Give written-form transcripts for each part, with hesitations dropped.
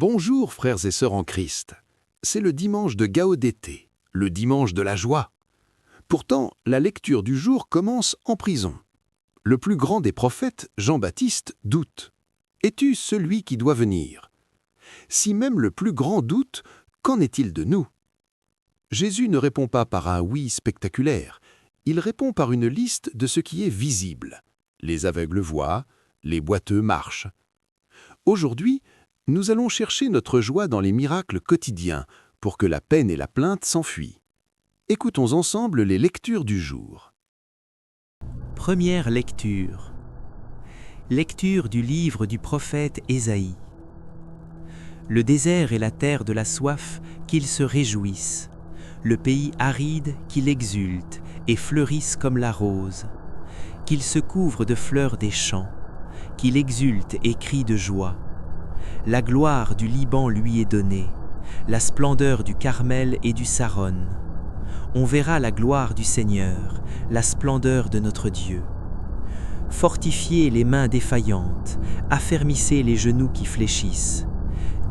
Bonjour frères et sœurs en Christ. C'est le dimanche de Gaudété, le dimanche de la joie. Pourtant, la lecture du jour commence en prison. Le plus grand des prophètes, Jean-Baptiste, doute. Es-tu celui qui doit venir? Si même le plus grand doute, qu'en est-il de nous? Jésus ne répond pas par un oui spectaculaire. Il répond par une liste de ce qui est visible. Les aveugles voient, les boiteux marchent. Aujourd'hui, nous allons chercher notre joie dans les miracles quotidiens pour que la peine et la plainte s'enfuient. Écoutons ensemble les lectures du jour. Première lecture. Lecture du livre du prophète Ésaïe. Le désert est la terre de la soif, qu'ils se réjouissent. Le pays aride, qu'il exulte et fleurisse comme la rose. Qu'il se couvre de fleurs des champs, qu'il exulte et crie de joie. La gloire du Liban lui est donnée, la splendeur du Carmel et du Saron. On verra la gloire du Seigneur, la splendeur de notre Dieu. Fortifiez les mains défaillantes, affermissez les genoux qui fléchissent.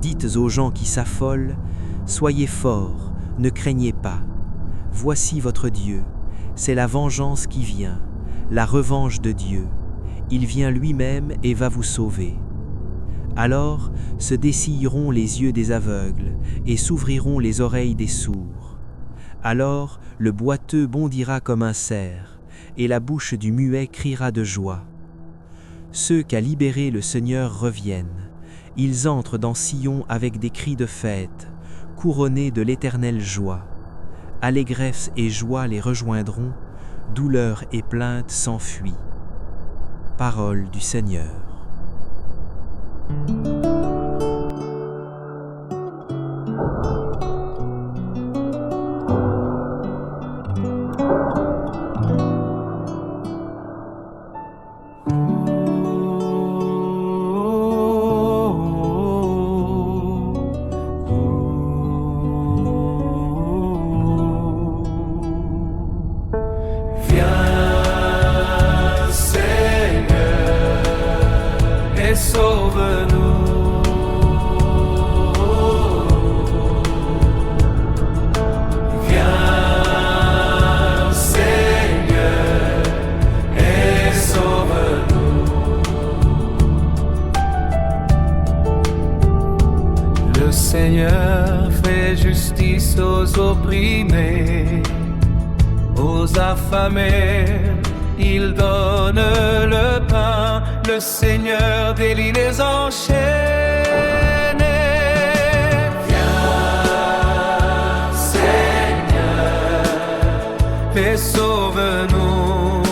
Dites aux gens qui s'affolent, soyez forts, ne craignez pas. Voici votre Dieu, c'est la vengeance qui vient, la revanche de Dieu. Il vient lui-même et va vous sauver. Alors se dessilleront les yeux des aveugles et s'ouvriront les oreilles des sourds. Alors le boiteux bondira comme un cerf et la bouche du muet criera de joie. Ceux qu'a libérés le Seigneur reviennent. Ils entrent dans Sion avec des cris de fête, couronnés de l'éternelle joie. Allégresse et joie les rejoindront, douleur et plainte s'enfuient. Parole du Seigneur. Sauve-nous. Viens, Seigneur, et sauve-nous. Le Seigneur fait justice aux opprimés, aux affamés. Il donne le pain, le Seigneur délie les enchaînés. Viens, Seigneur, et sauve-nous.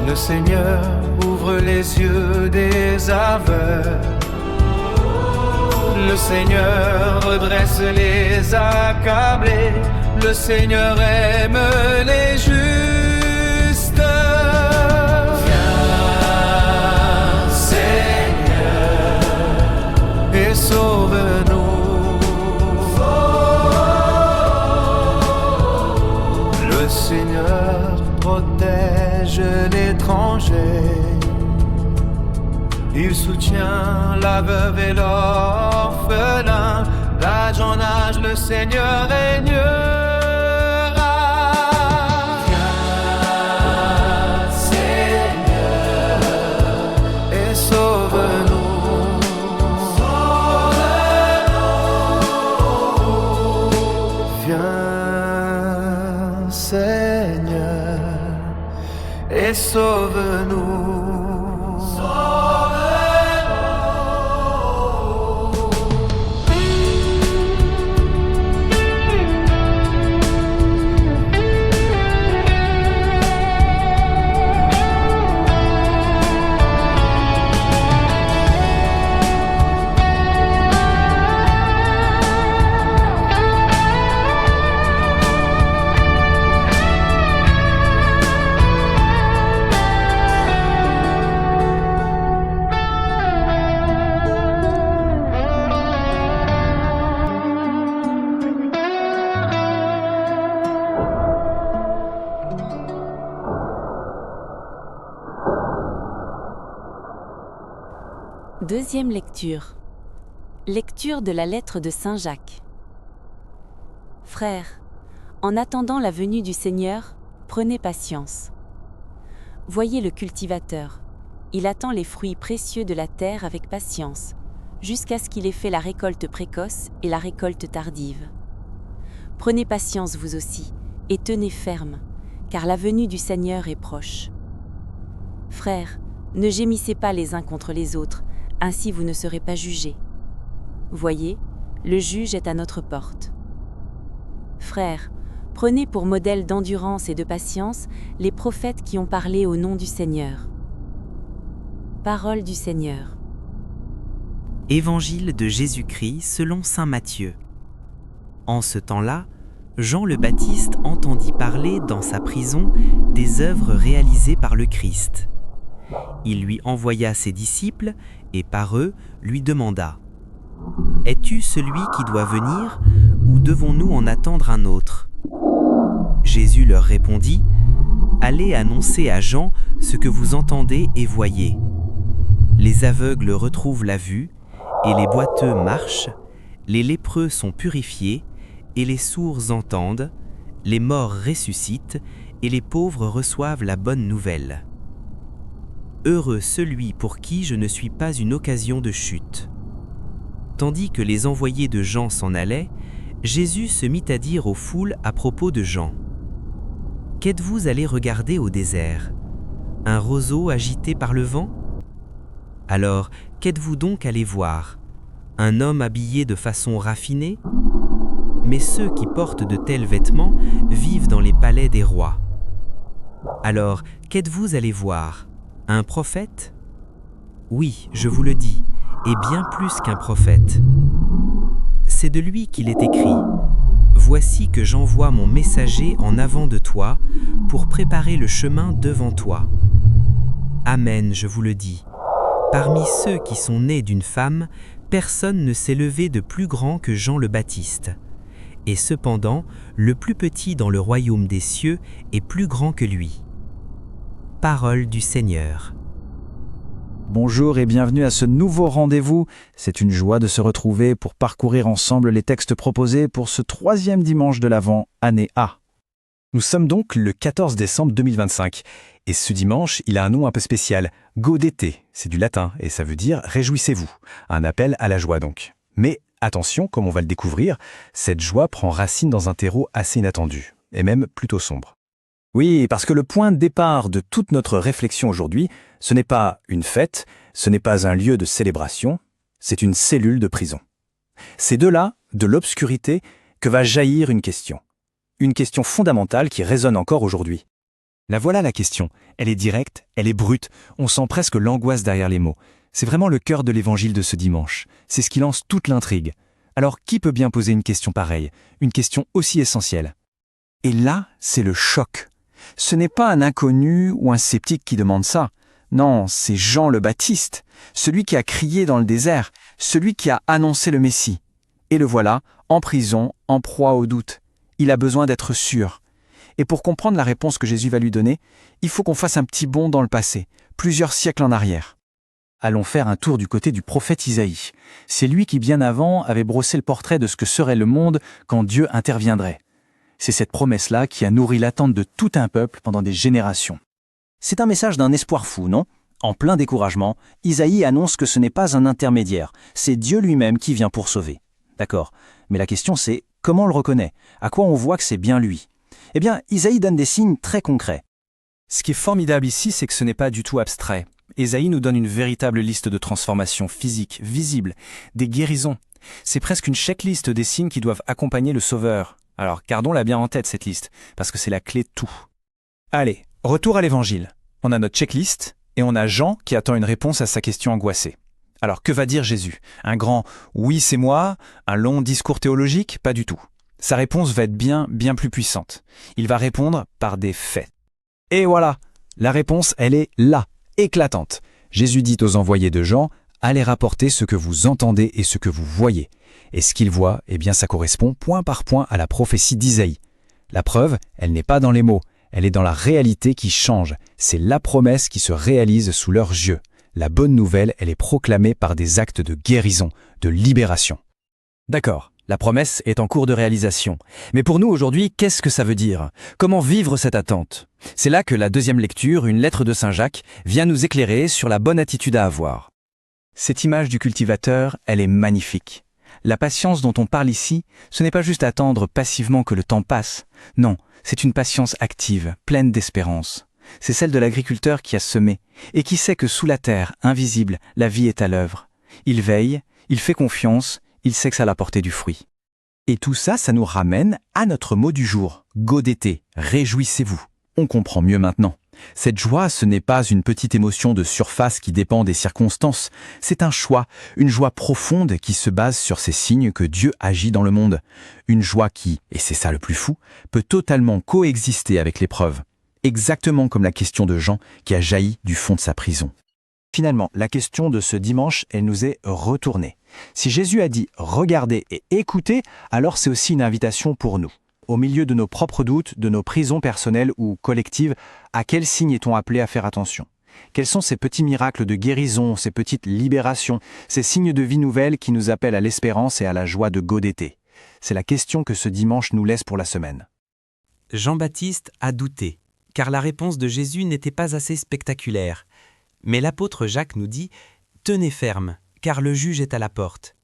Le Seigneur ouvre les yeux des aveugles. Le Seigneur redresse les accablés. Le Seigneur aime les justes. Viens, Seigneur, et sauve-nous. Le Seigneur protège l'étranger. Il soutient la veuve et l'orphelin. D'âge en âge, le Seigneur régnera. Viens, Seigneur, et sauve-nous. Viens, Seigneur, et sauve-nous. Deuxième lecture. Lecture de la lettre de Saint Jacques. Frères, en attendant la venue du Seigneur, prenez patience. Voyez le cultivateur. Il attend les fruits précieux de la terre avec patience, jusqu'à ce qu'il ait fait la récolte précoce et la récolte tardive. Prenez patience vous aussi, et tenez ferme, car la venue du Seigneur est proche. Frères, ne gémissez pas les uns contre les autres, ainsi vous ne serez pas jugés. Voyez, le juge est à notre porte. Frères, prenez pour modèle d'endurance et de patience les prophètes qui ont parlé au nom du Seigneur. Parole du Seigneur. Évangile de Jésus-Christ selon saint Matthieu. En ce temps-là, Jean le Baptiste entendit parler dans sa prison des œuvres réalisées par le Christ. Il lui envoya ses disciples et par eux lui demanda : « Es-tu celui qui doit venir ou devons-nous en attendre un autre ?» Jésus leur répondit : « Allez annoncer à Jean ce que vous entendez et voyez. Les aveugles retrouvent la vue, et les boiteux marchent, les lépreux sont purifiés, et les sourds entendent, les morts ressuscitent, et les pauvres reçoivent la bonne nouvelle. Heureux celui pour qui je ne suis pas une occasion de chute. » Tandis que les envoyés de Jean s'en allaient, Jésus se mit à dire aux foules à propos de Jean : « Qu'êtes-vous allés regarder au désert ? Un roseau agité par le vent ? Alors, qu'êtes-vous donc allés voir ? Un homme habillé de façon raffinée ? Mais ceux qui portent de tels vêtements vivent dans les palais des rois. Alors, qu'êtes-vous allés voir ? Un prophète ? Oui, je vous le dis, et bien plus qu'un prophète. C'est de lui qu'il est écrit : « Voici que j'envoie mon messager en avant de toi pour préparer le chemin devant toi. » Amen, je vous le dis. Parmi ceux qui sont nés d'une femme, personne ne s'est levé de plus grand que Jean le Baptiste. Et cependant, le plus petit dans le royaume des cieux est plus grand que lui. Parole du Seigneur. Bonjour et bienvenue à ce nouveau rendez-vous. C'est une joie de se retrouver pour parcourir ensemble les textes proposés pour ce 3e dimanche de l'Avent, année A. Nous sommes donc le 14 décembre 2025. Et ce dimanche, il a un nom un peu spécial, Gaudete. C'est du latin et ça veut dire « réjouissez-vous ». Un appel à la joie donc. Mais attention, comme on va le découvrir, cette joie prend racine dans un terreau assez inattendu, et même plutôt sombre. Oui, parce que le point de départ de toute notre réflexion aujourd'hui, ce n'est pas une fête, ce n'est pas un lieu de célébration, c'est une cellule de prison. C'est de là, de l'obscurité, que va jaillir une question fondamentale qui résonne encore aujourd'hui. La voilà la question, elle est directe, elle est brute, on sent presque l'angoisse derrière les mots. C'est vraiment le cœur de l'évangile de ce dimanche, c'est ce qui lance toute l'intrigue. Alors qui peut bien poser une question pareille, une question aussi essentielle ? Et là, c'est le choc. Ce n'est pas un inconnu ou un sceptique qui demande ça. Non, c'est Jean le Baptiste, celui qui a crié dans le désert, celui qui a annoncé le Messie. Et le voilà, en prison, en proie au doute. Il a besoin d'être sûr. Et pour comprendre la réponse que Jésus va lui donner, il faut qu'on fasse un petit bond dans le passé, plusieurs siècles en arrière. Allons faire un tour du côté du prophète Isaïe. C'est lui qui, bien avant, avait brossé le portrait de ce que serait le monde quand Dieu interviendrait. C'est cette promesse-là qui a nourri l'attente de tout un peuple pendant des générations. C'est un message d'un espoir fou, non ? En plein découragement, Isaïe annonce que ce n'est pas un intermédiaire, c'est Dieu lui-même qui vient pour sauver. D'accord, mais la question c'est, comment on le reconnaît ? À quoi on voit que c'est bien lui ? Eh bien, Isaïe donne des signes très concrets. Ce qui est formidable ici, c'est que ce n'est pas du tout abstrait. Isaïe nous donne une véritable liste de transformations physiques, visibles, des guérisons. C'est presque une checklist des signes qui doivent accompagner le Sauveur. Alors, gardons-la bien en tête, cette liste, parce que c'est la clé de tout. Allez, retour à l'Évangile. On a notre checklist, et on a Jean qui attend une réponse à sa question angoissée. Alors, que va dire Jésus ? Un grand « oui, c'est moi », un long discours théologique ? Pas du tout. Sa réponse va être bien plus puissante. Il va répondre par des faits. Et voilà, la réponse, elle est là, éclatante. Jésus dit aux envoyés de Jean « Allez rapporter ce que vous entendez et ce que vous voyez ». Et ce qu'il voit, eh bien ça correspond point par point à la prophétie d'Isaïe. La preuve, elle n'est pas dans les mots, elle est dans la réalité qui change. C'est la promesse qui se réalise sous leurs yeux. La bonne nouvelle, elle est proclamée par des actes de guérison, de libération. D'accord, la promesse est en cours de réalisation. Mais pour nous aujourd'hui, qu'est-ce que ça veut dire? Comment vivre cette attente? C'est là que la deuxième lecture, une lettre de Saint Jacques, vient nous éclairer sur la bonne attitude à avoir. Cette image du cultivateur, elle est magnifique. La patience dont on parle ici, ce n'est pas juste attendre passivement que le temps passe. Non, c'est une patience active, pleine d'espérance. C'est celle de l'agriculteur qui a semé et qui sait que sous la terre, invisible, la vie est à l'œuvre. Il veille, il fait confiance, il sait que ça va apporter du fruit. Et tout ça, ça nous ramène à notre mot du jour, gaudéter, réjouissez-vous. On comprend mieux maintenant. Cette joie, ce n'est pas une petite émotion de surface qui dépend des circonstances, c'est un choix, une joie profonde qui se base sur ces signes que Dieu agit dans le monde. Une joie qui, et c'est ça le plus fou, peut totalement coexister avec l'épreuve. Exactement comme la question de Jean qui a jailli du fond de sa prison. Finalement, la question de ce dimanche, elle nous est retournée. Si Jésus a dit « regardez et écoutez », alors c'est aussi une invitation pour nous. Au milieu de nos propres doutes, de nos prisons personnelles ou collectives, à quels signes est-on appelé à faire attention? Quels sont ces petits miracles de guérison, ces petites libérations, ces signes de vie nouvelle qui nous appellent à l'espérance et à la joie de gaudéter? C'est la question que ce dimanche nous laisse pour la semaine. Jean-Baptiste a douté, car la réponse de Jésus n'était pas assez spectaculaire. Mais l'apôtre Jacques nous dit « Tenez ferme, car le juge est à la porte ».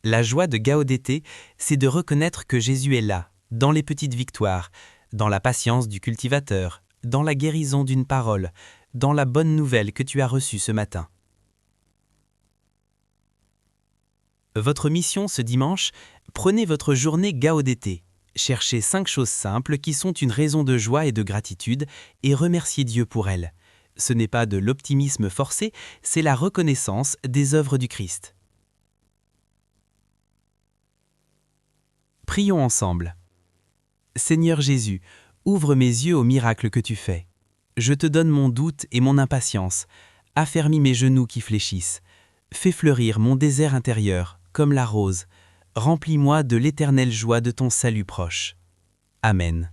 La joie de gaudéter, c'est de reconnaître que Jésus est là, dans les petites victoires, dans la patience du cultivateur, dans la guérison d'une parole, dans la bonne nouvelle que tu as reçue ce matin. Votre mission ce dimanche, prenez votre journée gaudéter. Cherchez 5 choses simples qui sont une raison de joie et de gratitude et remerciez Dieu pour elles. Ce n'est pas de l'optimisme forcé, c'est la reconnaissance des œuvres du Christ. Prions ensemble. Seigneur Jésus, ouvre mes yeux aux miracles que tu fais. Je te donne mon doute et mon impatience. Affermis mes genoux qui fléchissent. Fais fleurir mon désert intérieur, comme la rose. Remplis-moi de l'éternelle joie de ton salut proche. Amen.